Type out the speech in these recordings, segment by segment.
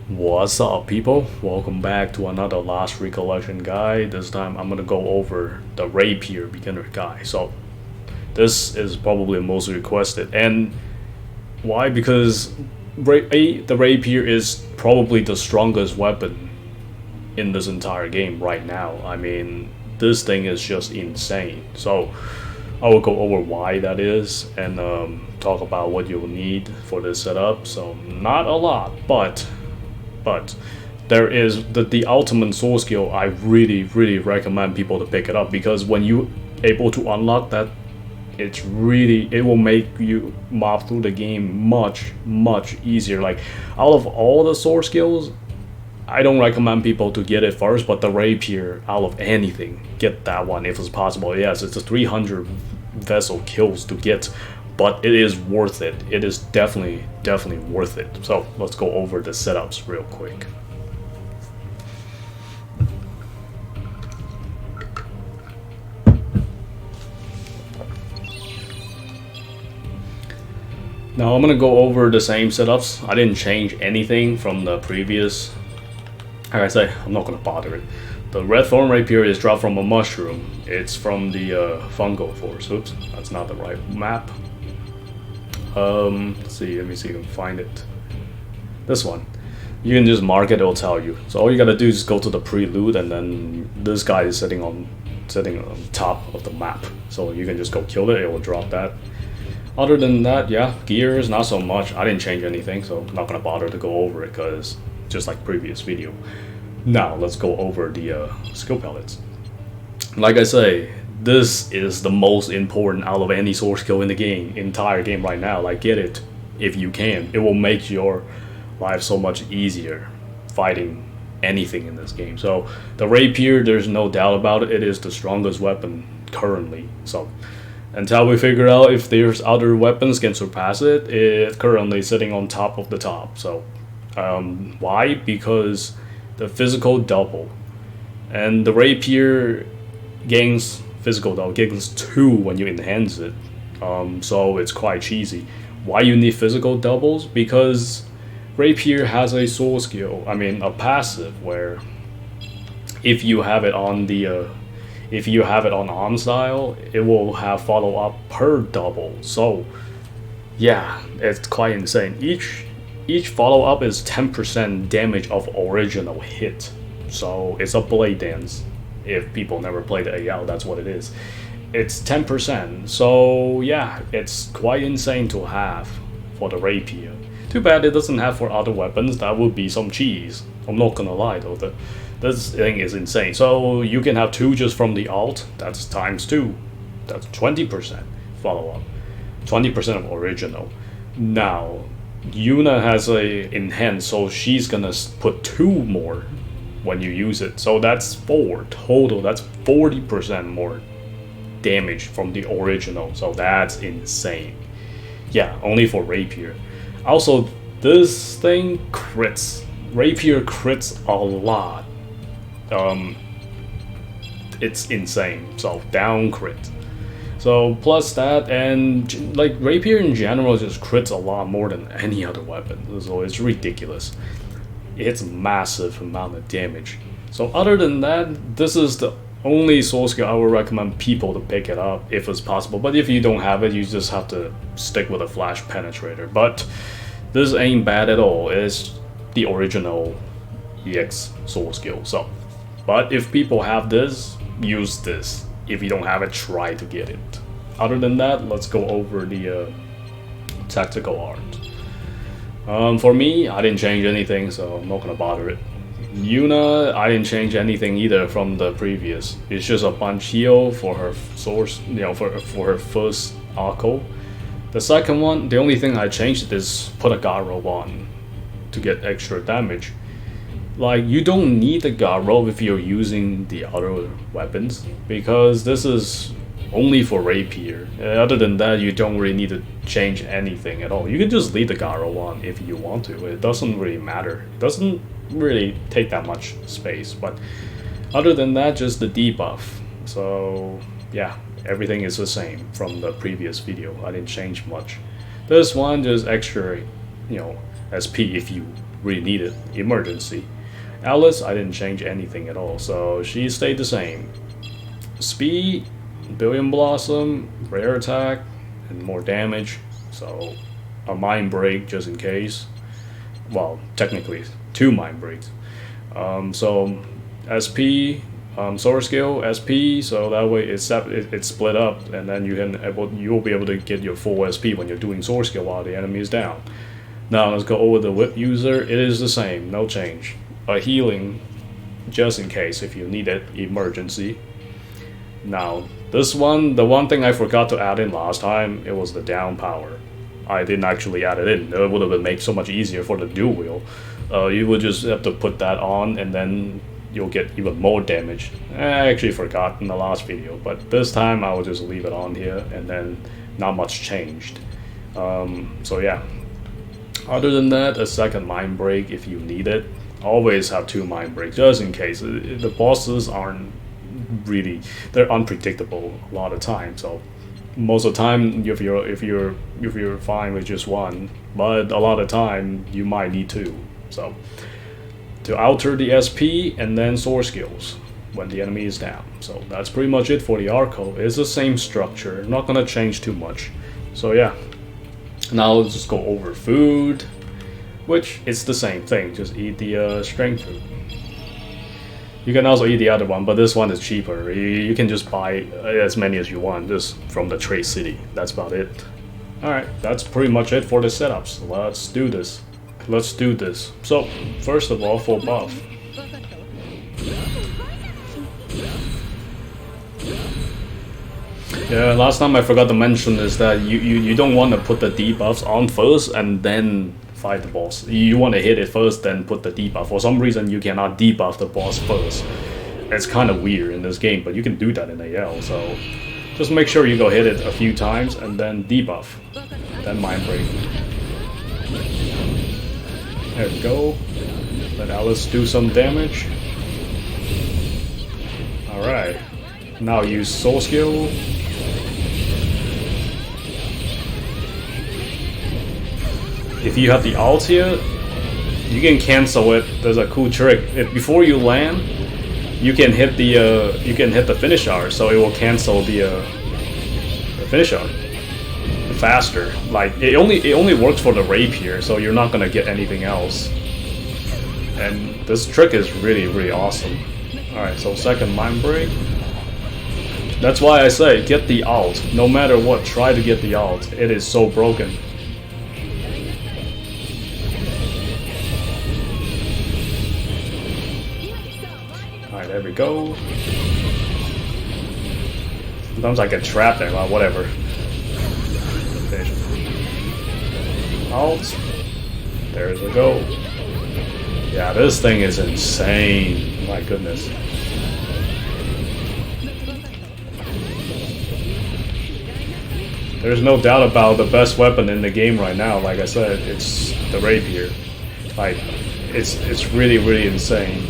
What's up, people? Welcome back to another last recollection guide. This time I'm gonna go over the Rapier beginner guide. So this is probably the most requested, and why? Because the Rapier is probably the strongest weapon in this entire game right now. I mean, this thing is just insane. So I will go over why that is and talk about what you'll need for this setup. So not a lot, but there is the ultimate soul skill. I really recommend people to pick it up, because when you able to unlock that, it will make you mob through the game much easier. Like, out of all the sword skills, I don't recommend people to get it first, but the Rapier, out of anything, get that one if it's possible. Yes, it's a 300 vessel kills to get, but it is worth it. It is definitely worth it. So let's go over the setups real quick. Now I'm gonna go over the same setups. I didn't change anything from the previous. Like I say, I'm not gonna bother it. The red thorn rapier is dropped from a mushroom. It's from the fungal force. Oops, that's not the right map. Let's see. Let me see if I can find it. This one. You can just mark it. It'll tell you. So all you gotta do is go to the prelude, and then this guy is sitting on top of the map. So you can just go kill it. It will drop that. Other than that, yeah, gears not so much. I didn't change anything, so I'm not gonna bother to go over it, because just like previous video. Now let's go over the skill pellets. Like I say, this is the most important out of any sword skill in the entire game right now. Like, get it if you can. It will make your life so much easier fighting anything in this game. So the rapier, there's no doubt about it. It is the strongest weapon currently. So until we figure out if there's other weapons can surpass it, it's currently sitting on top of the top. So why? Because the physical double, and the rapier gains physical double, gains 2 when you enhance it. So it's quite cheesy. Why you need physical doubles? Because rapier has a soul skill, I mean a passive, where if you have it on the on style, it will have follow up per double. So yeah, it's quite insane. Each follow up is 10% damage of original hit. So it's a blade dance. If people never played AL, that's what it is. It's 10%. So yeah, it's quite insane to have for the rapier. Too bad it doesn't have for other weapons. That would be some cheese. I'm not gonna lie though. This thing is insane. So you can have 2 just from the alt. That's times 2. That's 20% follow up. 20% of original. Now Yuna has a enhance, so she's gonna put 2 more when you use it. So that's 4 total. That's 40% more damage from the original. So that's insane. Yeah, only for rapier. Also, this thing crits. Rapier crits a lot. It's insane. So down crit. So plus that, and like rapier in general just crits a lot more than any other weapon. So it's ridiculous. It's massive amount of damage. So other than that, this is the only soul skill I would recommend people to pick it up if it's possible. But if you don't have it, you just have to stick with a flash penetrator. But this ain't bad at all. It's the original EX soul skill. So, but if people have this, use this. If you don't have it, try to get it. Other than that, let's go over the tactical art. For me, I didn't change anything, so I'm not gonna bother it. Yuna, I didn't change anything either from the previous. It's just a punch heal for her source, for her first arco. The second one, the only thing I changed is put a god robe on to get extra damage. Like, you don't need the god robe if you're using the other weapons, because this is only for rapier. Other than that, you don't really need to change anything at all. You can just leave the god robe on if you want to. It doesn't really matter. It doesn't really take that much space. But other than that, just the debuff. So yeah, everything is the same from the previous video. I didn't change much. This one just extra, SP if you really need it. Emergency. Alice, I didn't change anything at all, so she stayed the same. Speed, Billion Blossom, rare attack, and more damage. So a mind break just in case. Well, technically 2 mind breaks. So SP, sword skill, SP, so that way it's split up, and then you'll be able to get your full SP when you're doing sword skill while the enemy is down. Now let's go over the whip user. It is the same, no change. A healing, just in case if you need it, emergency. Now this one, the one thing I forgot to add in last time, it was the down power. I didn't actually add it in. It would have been made so much easier for the dual wheel. You would just have to put that on, and then you'll get even more damage. I actually forgot in the last video, but this time I will just leave it on here, and then not much changed. So yeah. Other than that, a second mind break if you need it. Always have 2 mind breaks just in case. The bosses aren't really, they're unpredictable a lot of time. So most of the time, if you're fine with just 1, but a lot of time you might need 2. So to alter the SP and then sword skills when the enemy is down. So that's pretty much it for the Arco. It's the same structure, not gonna change too much. So yeah. Now let's just go over food, which is the same thing. Just eat the strength food. You can also eat the other one, but this one is cheaper. You can just buy as many as you want just from the trade city. That's about it. Alright, that's pretty much it for the setups. Let's do this. Let's do this. So, first of all, for buff. Yeah, last time I forgot to mention is that you don't want to put the debuffs on first and then fight the boss. You want to hit it first, then put the debuff. For some reason, you cannot debuff the boss first. It's kind of weird in this game, but you can do that in AL. So just make sure you go hit it a few times and then debuff, then mind break. There we go. Let Alice do some damage. All right. Now use soul skill. If you have the ult here, you can cancel it. There's a cool trick. If before you land, you can hit the finish art, so it will cancel the finish art faster. Like it only works for the Rapier, so you're not gonna get anything else. And this trick is really awesome. All right, so second mind break. That's why I say get the ult. No matter what, try to get the ult. It is so broken. Alright, there we go. Sometimes I get trapped there, but whatever. Finish. Ult. There's a go. Yeah, this thing is insane. My goodness. There's no doubt about the best weapon in the game right now. Like I said, it's the Rapier. Like, it's really insane.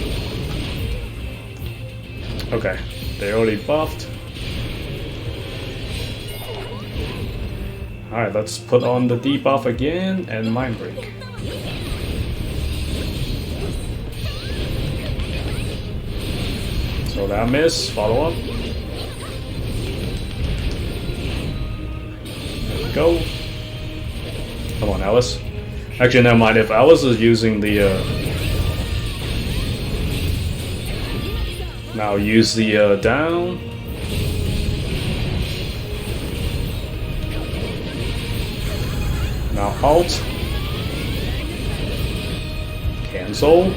Okay, they already buffed. Alright, let's put on the debuff again and mind break. So that miss, follow up. There we go. Come on, Alice. Actually, never mind. If Alice is using the now use the down. Now halt. Cancel.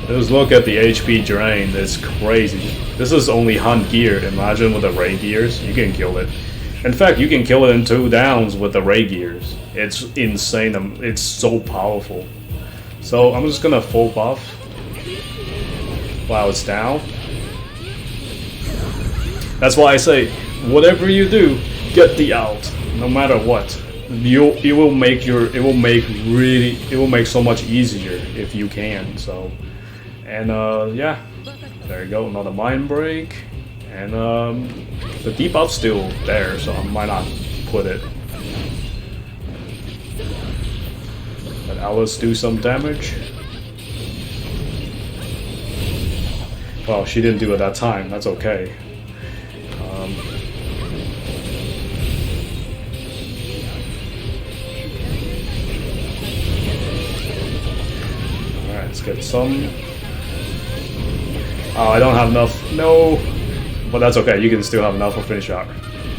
Just look at the HP drain. It's crazy. This is only hunt gear. Imagine with the ray gears, you can kill it. In fact, you can kill it in 2 downs with the ray gears. It's insane. It's so powerful. So I'm just gonna full buff while it's down. That's why I say, whatever you do, get the ult, no matter what. It will make so much easier if you can. So, and yeah, there you go. Another mind break, and the debuff's still there, so I might not put it. Let Let Alice do some damage. Well, she didn't do it that time. That's okay. Alright, let's get some. Oh, I don't have enough. No! But that's okay. You can still have enough for finish arc.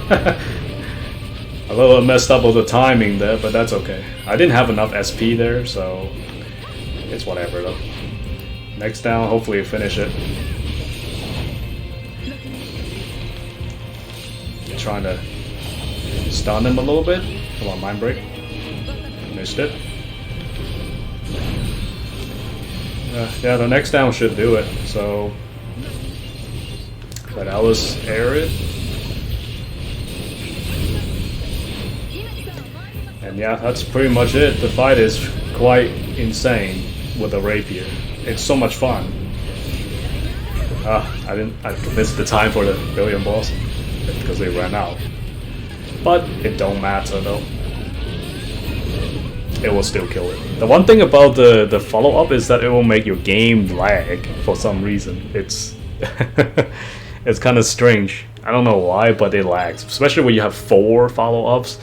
A little messed up with the timing there, but that's okay. I didn't have enough SP there, so it's whatever though. Next down, hopefully you finish it. Trying to stun him a little bit. Come on, mind break. Missed it. Yeah, the next down should do it. So let Alice air it. And yeah, that's pretty much it. The fight is quite insane with the Rapier. It's so much fun. I missed the time for the billion boss because they ran out. But it don't matter though. It will still kill it. The one thing about the follow-up is that it will make your game lag for some reason. It's it's kind of strange. I don't know why, but it lags. Especially when you have 4 follow-ups.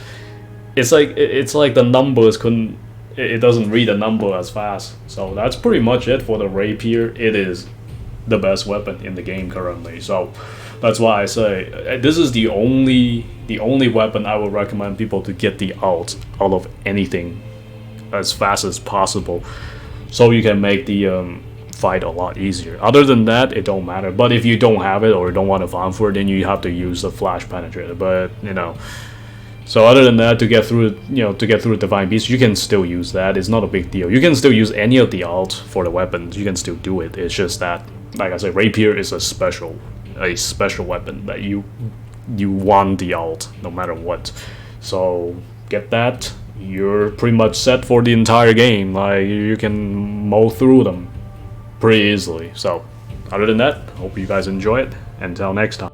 It's like the numbers couldn't. It doesn't read a number as fast. So that's pretty much it for the Rapier. It is the best weapon in the game currently. So that's why I say this is the only weapon I would recommend people to get the ult out of anything as fast as possible, so you can make the fight a lot easier. Other than that, it don't matter. But if you don't have it or don't want to farm for it, then you have to use the flash penetrator. But you know. So other than that, to get through, Divine Beast, you can still use that. It's not a big deal. You can still use any of the ult for the weapons. You can still do it. It's just that, like I said, Rapier is a special weapon that you want the ult no matter what. So get that. You're pretty much set for the entire game. Like you can mow through them pretty easily. So other than that, hope you guys enjoy it. Until next time.